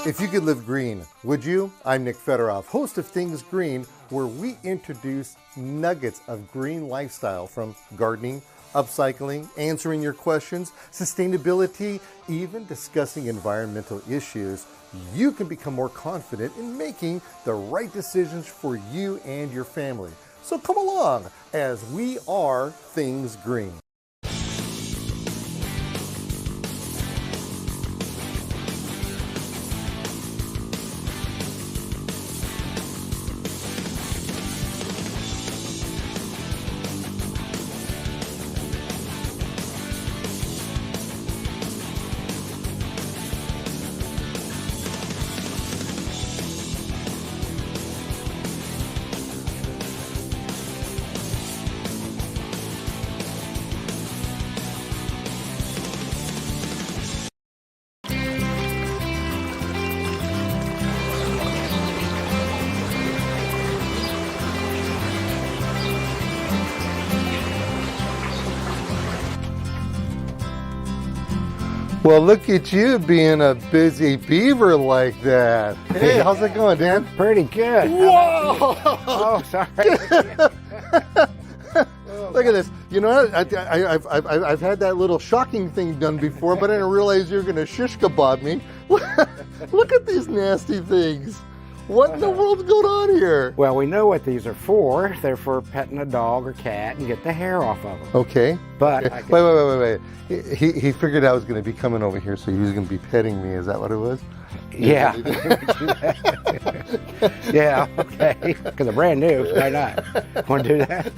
If you could live green, would you? I'm Nick Federoff, host of Things Green, where we introduce nuggets of green lifestyle from gardening, upcycling, answering your questions, sustainability, even discussing environmental issues. You can become more confident in making the right decisions for you and your family. So come along as we are Things Green. Well, look at you being a busy beaver like that. Hey, how's it going, Dan? Pretty good. Whoa! Oh, sorry. Look at this. You know what? I've had that little shocking thing done before, but I didn't realize you were going to shish kebab me. Look at these nasty things. What in the world's going on here? Well, we know what these are for. They're for petting a dog or cat and get the hair off of them. Okay. But okay. Wait. He figured I was going to be coming over here, so he was going to be petting me. Is that what it was? Yeah. Yeah, okay. Because they're brand new, so why not? Want to do that?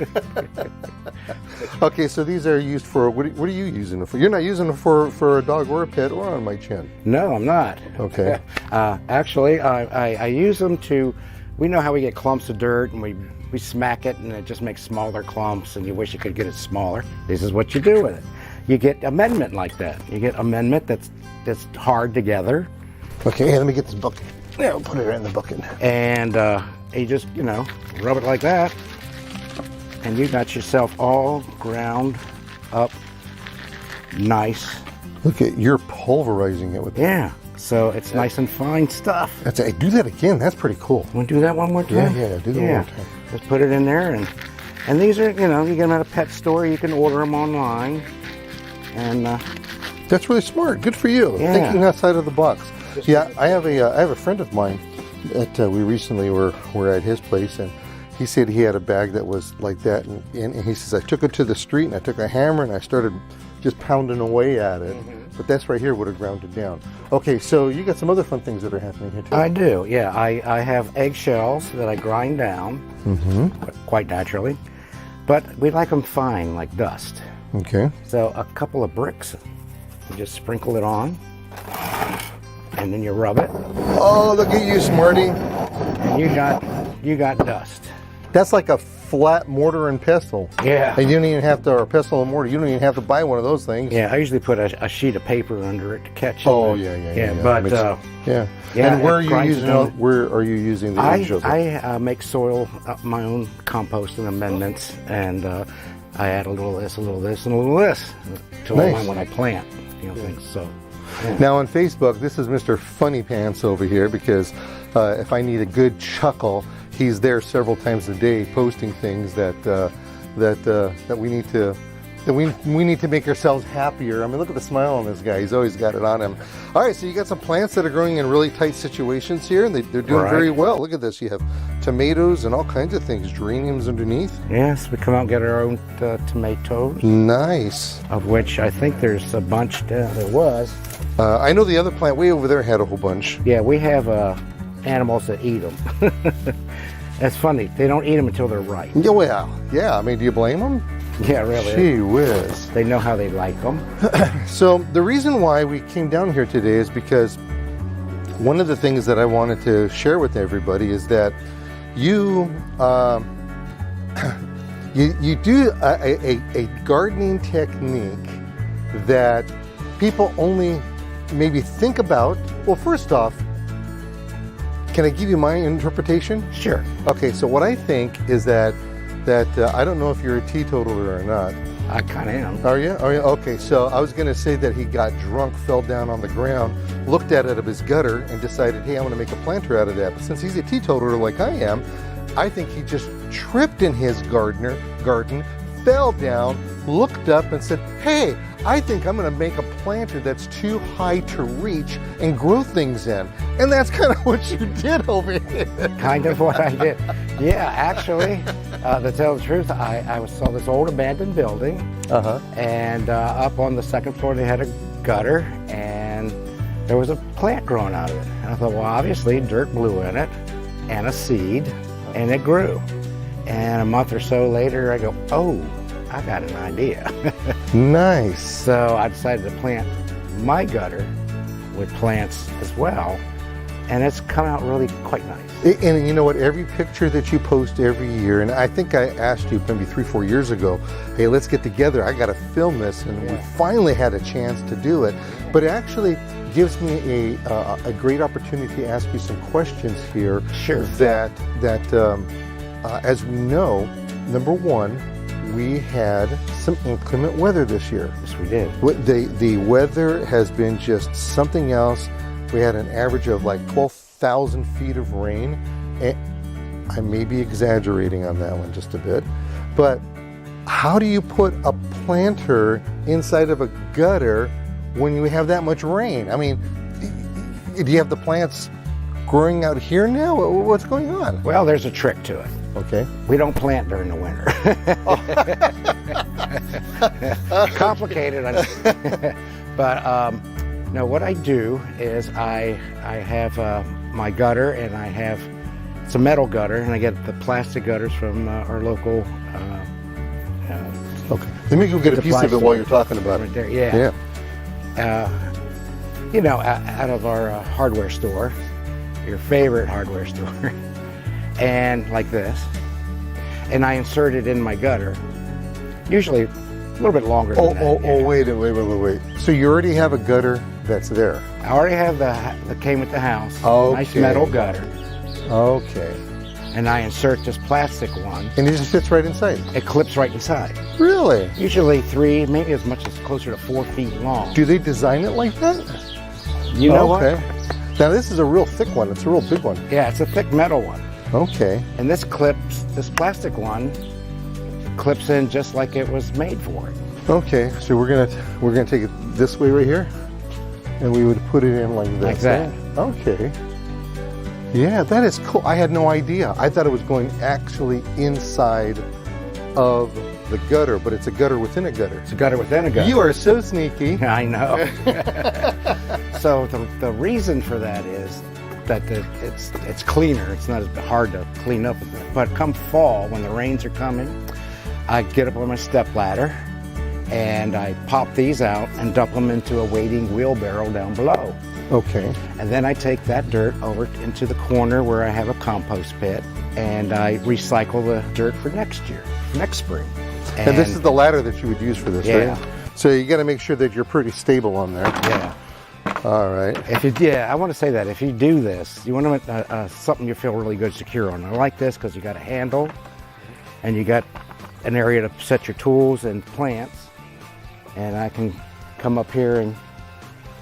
Okay, so these are used for, what are you using it for? You're not using it for a dog or a pet or on my chin? No, I'm not. Okay. Actually, I use them to, we know how we get clumps of dirt and we smack it and it just makes smaller clumps and you wish you could get it smaller. This is what you do with it. You get amendment like that. You get amendment that's hard together. Okay, hey, let me get this bucket. Yeah, I'll put it in the bucket. And you just, rub it like that. And you got yourself all ground up nice. Look at, you're pulverizing it with that. Yeah, so it's nice and fine stuff. Do that again, that's pretty cool. Want to do that one more time? Yeah, do that one more time. Just put it in there, and these are, you get them at a pet store, you can order them online. And that's really smart, good for you, thinking outside of the box. Yeah, I have a friend of mine that we recently were at his place, and he said he had a bag that was like that, and he says, I took it to the street and I took a hammer and I started just pounding away at it. But that's right here would have ground it down. Okay, so you got some other fun things that are happening here too. I do, yeah. I have eggshells that I grind down quite naturally, but we like them fine, like dust. Okay. So a couple of bricks, you just sprinkle it on, and then you rub it. Oh, look at you, Smarty. And you got dust. That's like a flat mortar and pestle. Yeah. And you don't even have to, or pestle and mortar, you don't even have to buy one of those things. Yeah, I usually put a sheet of paper under it to catch it. Oh, yeah. But, yeah. Yeah, and where are you using the eggshells? I make soil, my own compost and amendments, and I add a little this, a little this, and a little this to when I plant, things. So. Yeah. Now on Facebook, this is Mr. Funny Pants over here, because if I need a good chuckle, he's there several times a day posting things that we need to make ourselves happier. I mean, look at the smile on this guy. He's always got it on him. All right, so you got some plants that are growing in really tight situations here, and they're doing very well. Look at this. You have tomatoes and all kinds of things, geraniums underneath. Yes, we come out and get our own tomatoes. Nice. Of which I think there's a bunch there was. I know the other plant way over there had a whole bunch. Yeah, we have animals that eat them. That's funny. They don't eat them until they're ripe. Yeah, well, yeah. I mean, do you blame them? Yeah, really. Gee whiz. They know how they like them. So the reason why we came down here today is because one of the things that I wanted to share with everybody is that you do a gardening technique that people only maybe think about. Well, first off, can I give you my interpretation? Sure. Okay, so what I think is that I don't know if you're a teetotaler or not, I kind of am. Are you? Are you? Okay, so I was going to say that he got drunk, fell down on the ground, looked at it out of his gutter, and decided, hey, I'm going to make a planter out of that. But since he's a teetotaler like I am, I think he just tripped in his garden, fell down, looked up, and said, hey, I think I'm going to make a planter that's too high to reach and grow things in. And that's kind of what you did over here. Kind of what I did. Yeah, actually, to tell the truth, I saw this old abandoned building, and up on the second floor they had a gutter, and there was a plant growing out of it. And I thought, well, obviously dirt blew in it, and a seed, and it grew. And a month or so later, I go, oh, I got an idea. Nice. So I decided to plant my gutter with plants as well, and it's come out really quite nice. And you know what, every picture that you post every year, and I think I asked you maybe 3-4 years ago, hey, let's get together, I got to film this, and we finally had a chance to do it. But it actually gives me a great opportunity to ask you some questions here. Sure. That as we know, number one, we had some inclement weather this year. Yes, we did. The weather has been just something else. We had an average of like 12,000 feet of rain. And I may be exaggerating on that one just a bit, but how do you put a planter inside of a gutter when you have that much rain? I mean, do you have the plants growing out here now? What's going on? Well, there's a trick to it. Okay. We don't plant during the winter. Complicated. But no, what I do is I have my gutter, and I have it's a metal gutter, and I get the plastic gutters from our local. Okay. Let me go get a piece of it while you're talking about it. Right there. Yeah. You know, out of our hardware store, your favorite hardware store. And like this, and I insert it in my gutter, usually a little bit longer than that. Wait. So you already have a gutter that's there? I already have that came with the house. Okay. Nice metal gutter. Okay. And I insert this plastic one. And it just fits right inside? It clips right inside. Really? Usually 3, maybe as much as closer to 4 feet long. Do they design it like that? You know what? Now this is a real thick one. It's a real big one. Yeah, it's a thick metal one. Okay. And this plastic one clips in just like it was made for it. Okay, so we're gonna take it this way right here, and we would put it in like this. Like that. Okay. Yeah, that is cool. I had no idea. I thought it was going actually inside of the gutter, but it's a gutter within a gutter. It's a gutter within a gutter. You are so sneaky. I know. So the reason for that is that it's cleaner. It's not as hard to clean up. But come fall, when the rains are coming, I get up on my step ladder and I pop these out and dump them into a waiting wheelbarrow down below. Okay. And then I take that dirt over into the corner where I have a compost pit, and I recycle the dirt for next year, next spring. And this is the ladder that you would use for this, right? So you got to make sure that you're pretty stable on there. Yeah. All right. I want to say that if you do this, you want to something you feel really good, secure on. I like this because you got a handle, and you got an area to set your tools and plants, and I can come up here and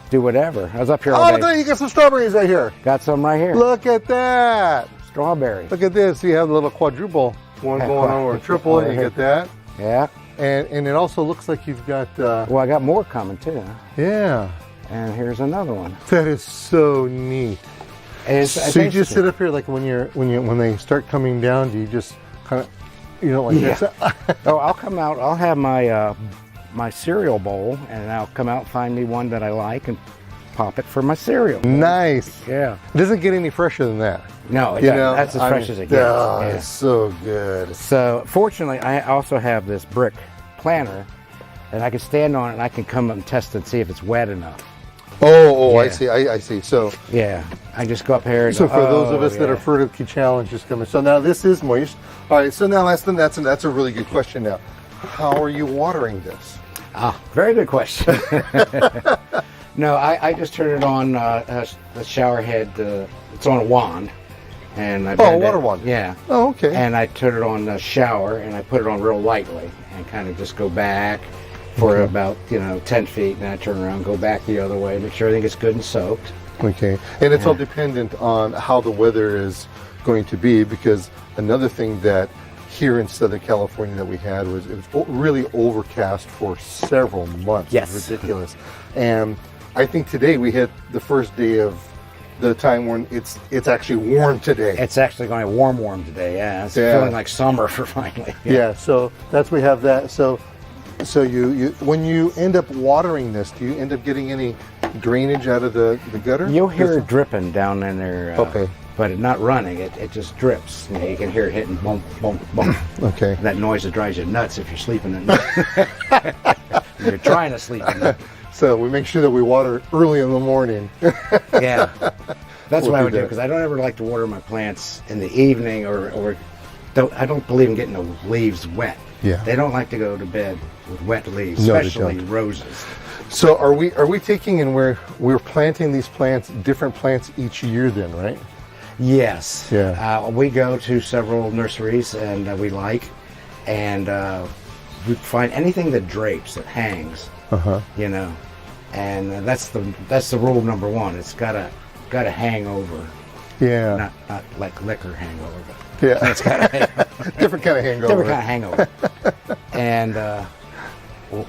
do whatever. I was up here all day. Oh, you got some strawberries right here. Got some right here. Look at that. Strawberry. Look at this. You have a little quadruple one going on, or a triple, and you get that. Yeah. And it also looks like you've got. Well, I got more coming too. Yeah. And here's another one. That is so neat. So you just sit up here, like when they start coming down, do you just kind of, like this? Oh, I'll come out. I'll have my my cereal bowl, and I'll come out and find me one that I like and pop it for my cereal. Nice. Yeah. It doesn't get any fresher than that. No, that's as fresh as it gets. Oh, it's so good. So fortunately, I also have this brick planter, and I can stand on it and I can come up and test it and see if it's wet enough. Oh, yeah. I see. So yeah, I just go up here. And so for those of us that are fertility challenges coming, so now this is moist. All right. So now that's a really good question. Now, how are you watering this? Very good question. No, I just turn it on the shower head. It's on a wand, and I Oh, a water wand. Yeah. Oh, okay. And I turn it on the shower, and I put it on real lightly, and kind of just go back for about 10 feet, and then I turn around, go back the other way, make sure everything gets good and soaked. Okay, and it's all dependent on how the weather is going to be, because another thing that here in Southern California that we had was it was really overcast for several months. Yes. It was ridiculous. And I think today we hit the first day of the time when it's actually warm today. It's actually going to be warm today. Yeah, it's feeling like summer for finally. Yeah, so we have that. So you when you end up watering this, do you end up getting any drainage out of the gutter? You'll hear it dripping down in there. Okay. But it's not running, it just drips. You can hear it hitting boom, boom, boom. Okay. That noise that drives you nuts if you're sleeping at night. You're trying to sleep at night. So we make sure that we water early in the morning. Yeah. That's We'll what I do would do, that. because I don't ever like to water my plants in the evening or I don't believe in getting the leaves wet. Yeah. They don't like to go to bed with wet leaves, No, they especially don't. roses. So are we taking and we're planting these plants, different plants each year then, right? Yes. Yeah. We go to several nurseries and we like, and we find anything that drapes, that hangs, and that's the rule number one. It's gotta hang over. Yeah. Not like liquor hangover, but Yeah. it's gotta hang over. Different kind of hangover. Different kind of hangover. And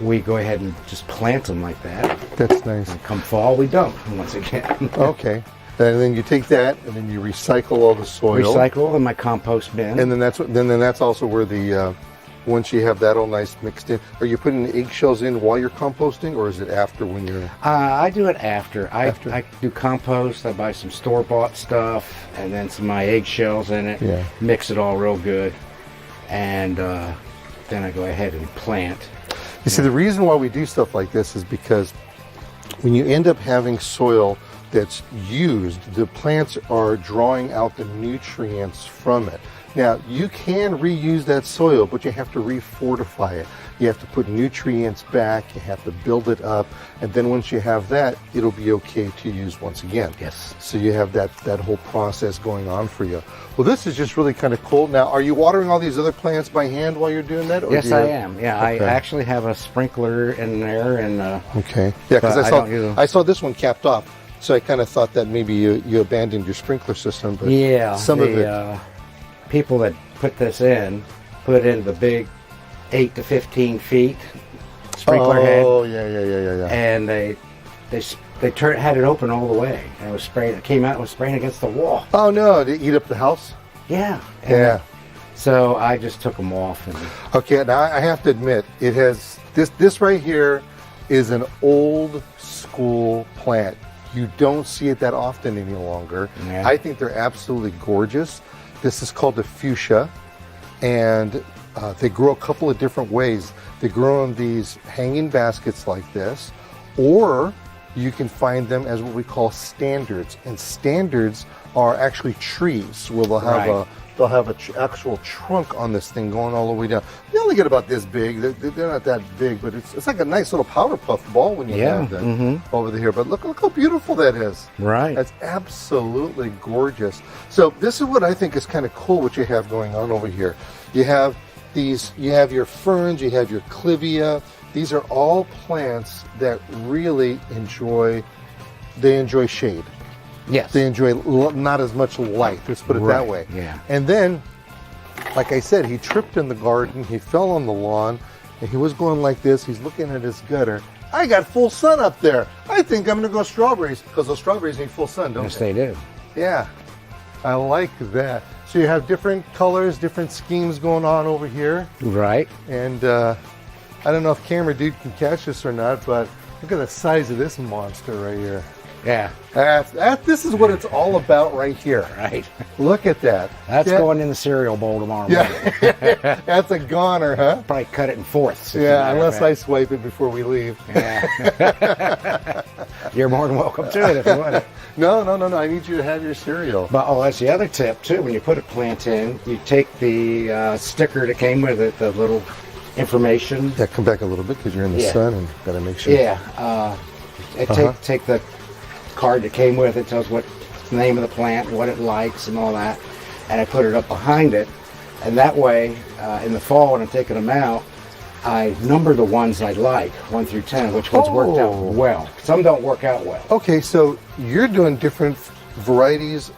we go ahead and just plant them like that. That's nice. And come fall, we dump once again. Okay. And then you take that and then you recycle all the soil. Recycle in my compost bin. And then that's also where the once you have that all nice mixed in, are you putting the eggshells in while you're composting, or is it after when you're? I do it after. I do compost. I buy some store-bought stuff and then some of my eggshells in it. Yeah. Mix it all real good, and then I go ahead and plant. You see, the reason why we do stuff like this is because when you end up having soil that's used, the plants are drawing out the nutrients from it. Now, you can reuse that soil, but you have to refortify it. You have to put nutrients back, you have to build it up, and then once you have that, it'll be okay to use once again. Yes. So you have that whole process going on for you. Well, this is just really kind of cool. Now, are you watering all these other plants by hand while you're doing that? Or Yes, do you I am. Yeah, Okay. I actually have a sprinkler in there, and Okay. Yeah, because But I saw this one capped off, so I kind of thought that maybe you abandoned your sprinkler system. But yeah, some of it. People that put this in put in the big 8 to 15 feet sprinkler head, Oh yeah. and they had it open all the way, and it was spraying. It came out and was spraying against the wall. Oh no, to eat up the house. Yeah. And Yeah. So I just took them off, and Okay. Now I have to admit, it has this right here is an old school plant. You don't see it that often any longer. Yeah. I think they're absolutely gorgeous. This is called the fuchsia, and they grow a couple of different ways. They grow in these hanging baskets like this, or you can find them as what we call standards. And standards are actually trees where they'll have an actual trunk on this thing going all the way down. They only get about this big. They're not that big, but it's like a nice little powder puff ball when you have that over here. But look how beautiful that is. right. That's absolutely gorgeous. So this is what I think is kind of cool what you have going on over here. You have your ferns, you have your clivia. These are all plants that really enjoy shade. Yes. They enjoy not as much light, let's put it that Right, way. yeah. And then, like I said, he tripped in the garden, he fell on the lawn, and he was going like this. He's looking at his gutter. I got full sun up there. I think I'm going to go strawberries, because those strawberries need full sun, don't Yes, they? they do. Yeah, I like that. So you have different colors, different schemes going on over here. Right. And I don't know if camera dude can catch this or not, but look at the size of this monster right here. Yeah. This is what it's all about right here. Right. Look at that. That's going in the cereal bowl tomorrow morning. Yeah, that's a goner, huh? Probably cut it in fourths. Yeah, unless I swipe it before we leave. Yeah. You're more than welcome to it if you want it. No. I need you to have your cereal. But that's the other tip too. When you put a plant in, you take the sticker that came with it, the little information. Yeah, come back a little bit because you're in the Yeah. sun and gotta make sure. Yeah. Take the card that came with it. Tells what the name of the plant, what it likes, and all that. and I put it up behind it. And that way, in the fall when I'm taking them out, I number the ones I like, 1 through 10, which ones worked out well. Some don't work out well. Okay, so you're doing different varieties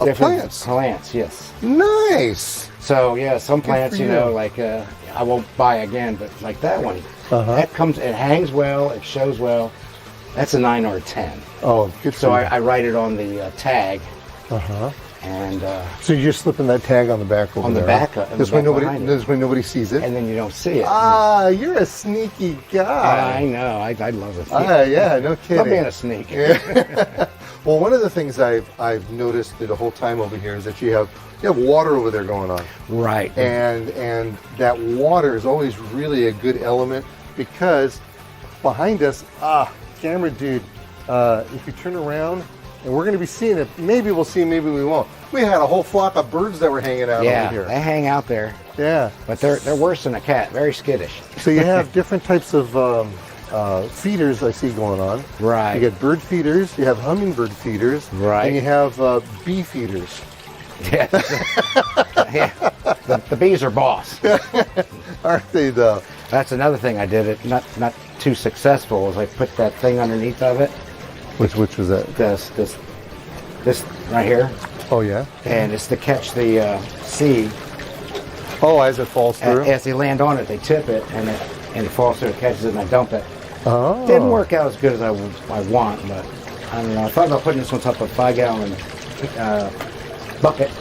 of plants. Plants, yes. Nice. So yeah, some plants, you know, like I won't buy again, but like that one, that comes, it hangs well, it shows well. That's a 9 or a 10. Oh, good. So I write it on the tag. And so you're slipping that tag on the back over there. On the back. This way nobody sees it. And then you don't see it. Ah, you're a sneaky guy. I know. I love it. Yeah, no kidding. Love being a sneak. Yeah. Well, one of the things I've noticed through the whole time over here is that you have water over there going on. Right. And that water is always really a good element because behind us, camera dude, if you turn around, and we're going to be seeing it. Maybe we'll see, maybe we won't. We had a whole flock of birds that were hanging out over here. Yeah, they hang out there. Yeah. But they're worse than a cat, very skittish. So you have different types of feeders I see going on. Right. You get bird feeders, you have hummingbird feeders, right, and you have bee feeders. Yeah. Yeah. The bees are boss. Aren't they though? That's another thing I did. It not too successful. Was I put that thing underneath of it. Which was that? This right here. Oh yeah. And it's to catch the seed. Oh, as it falls through. As they land on it, they tip it, and it falls through. It catches it, and I dump it. Oh. Didn't work out as good as I want, but I don't know. I thought about putting this on top of a 5-gallon bucket,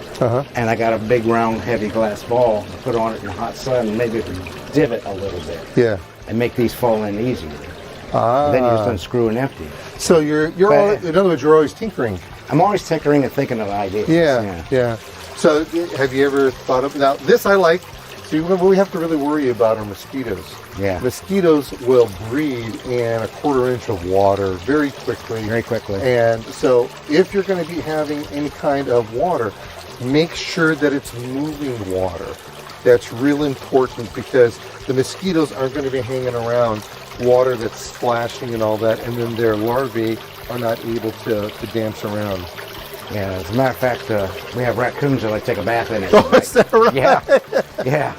and I got a big round heavy glass ball to put on it in the hot sun, and maybe it would divot a little bit. Yeah. And make these fall in easier. Then you just unscrew and empty. So you're in other words, you're always tinkering. I'm always tinkering and thinking of ideas. Yeah. So have you ever thought of, now this I like, see, what we have to really worry about are mosquitoes. Yeah. Mosquitoes will breed in 1/4 inch of water very quickly. Very quickly. And so if you're going to be having any kind of water, make sure that it's moving water. That's real important because the mosquitoes aren't going to be hanging around water that's splashing and all that, and then their larvae are not able to dance around. Yeah, as a matter of fact, we have raccoons that like take a bath in it. Oh, is that right? Yeah.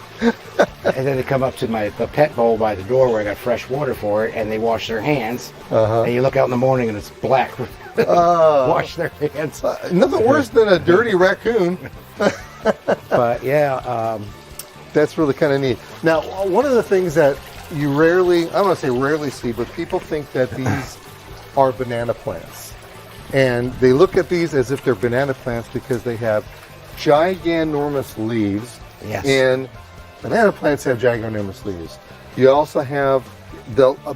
And then they come up to the pet bowl by the door where I got fresh water for it, and they wash their hands. And you look out in the morning and it's black. Wash their hands. Nothing worse than a dirty raccoon. But yeah. That's really kind of neat. Now, one of the things that you rarely, I don't want to say rarely see, but people think that these are banana plants. And they look at these as if they're banana plants because they have giganormous leaves. Yes. And banana plants have giganormous leaves. You also have,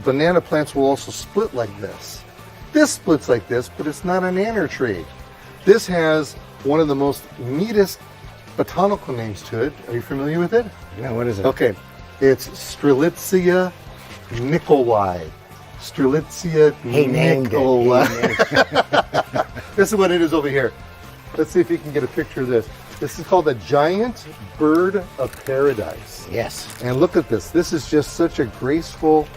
banana plants will also split like this. This splits like this, but it's not an nanner tree. This has one of the most neatest botanical names to it. Are you familiar with it? No, what is it? Okay. It's Strelitzia Nicolai. Strelitzia Nicolai. This is what it is over here. Let's see if you can get a picture of this. This is called a giant bird of paradise. Yes. And look at this. This is just such a graceful,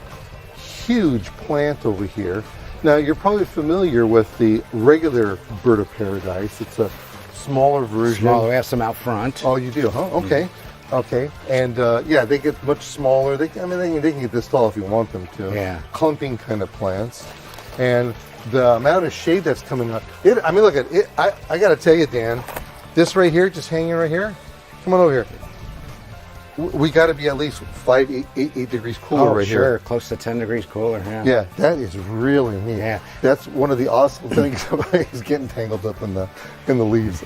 huge plant over here. Now, you're probably familiar with the regular bird of paradise. It's a smaller version. Smaller. We have some out front. Oh, you do, huh? Okay. Mm-hmm. Okay, and yeah, they get much smaller. They can get this tall if you want them to. Yeah. Clumping kind of plants, and the amount of shade that's coming up. I mean, look at it. I got to tell you, Dan, this right here, just hanging right here. Come on over here. We got to be at least 8 degrees cooler right here. Sure, close to 10 degrees cooler. Yeah, that is really neat. Yeah, that's one of the awesome things about is getting tangled up in the leaves.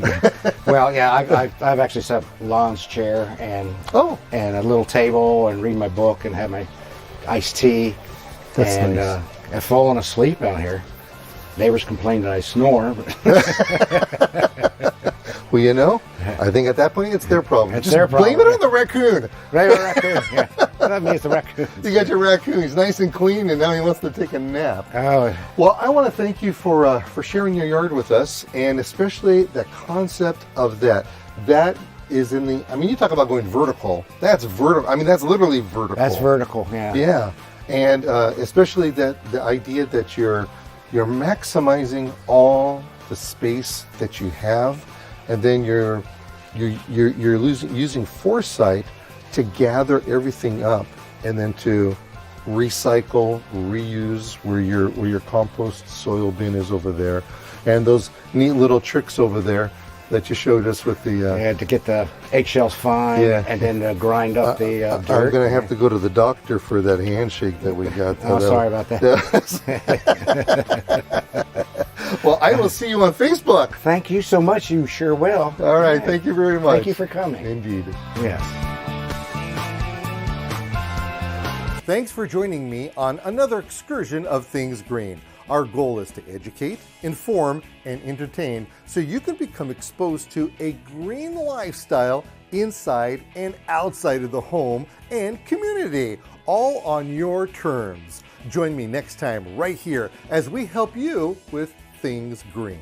Well, yeah, I've actually set up a lounge chair and a little table and read my book and have my iced tea. That's and nice. I've fallen asleep out here. Neighbors complain that I snore. Well, you know, I think at that point it's their problem. It's their problem. Blame it on the raccoon. Right, the raccoon. Yeah. That means the raccoon. You got your raccoon. He's nice and clean, and now he wants to take a nap. Oh. Well, I want to thank you for sharing your yard with us, and especially the concept of that. That is in the. I mean, you talk about going vertical. That's vertical. I mean, that's literally vertical. That's vertical. Yeah. Yeah, and especially the idea that you're maximizing all the space that you have. And then you're using foresight to gather everything up and then to recycle, reuse where your compost soil bin is over there, and those neat little tricks over there that you showed us with the to get the eggshells fine, and then grind up the dirt. I'm gonna have to go to the doctor for that handshake that we got. Oh, sorry about that. Well, I will see you on Facebook. Thank you so much. You sure will. All right. Thank you very much. Thank you for coming. Indeed. Yes. Thanks for joining me on another excursion of Things Green. Our goal is to educate, inform, and entertain so you can become exposed to a green lifestyle inside and outside of the home and community, all on your terms. Join me next time right here as we help you with Things Green.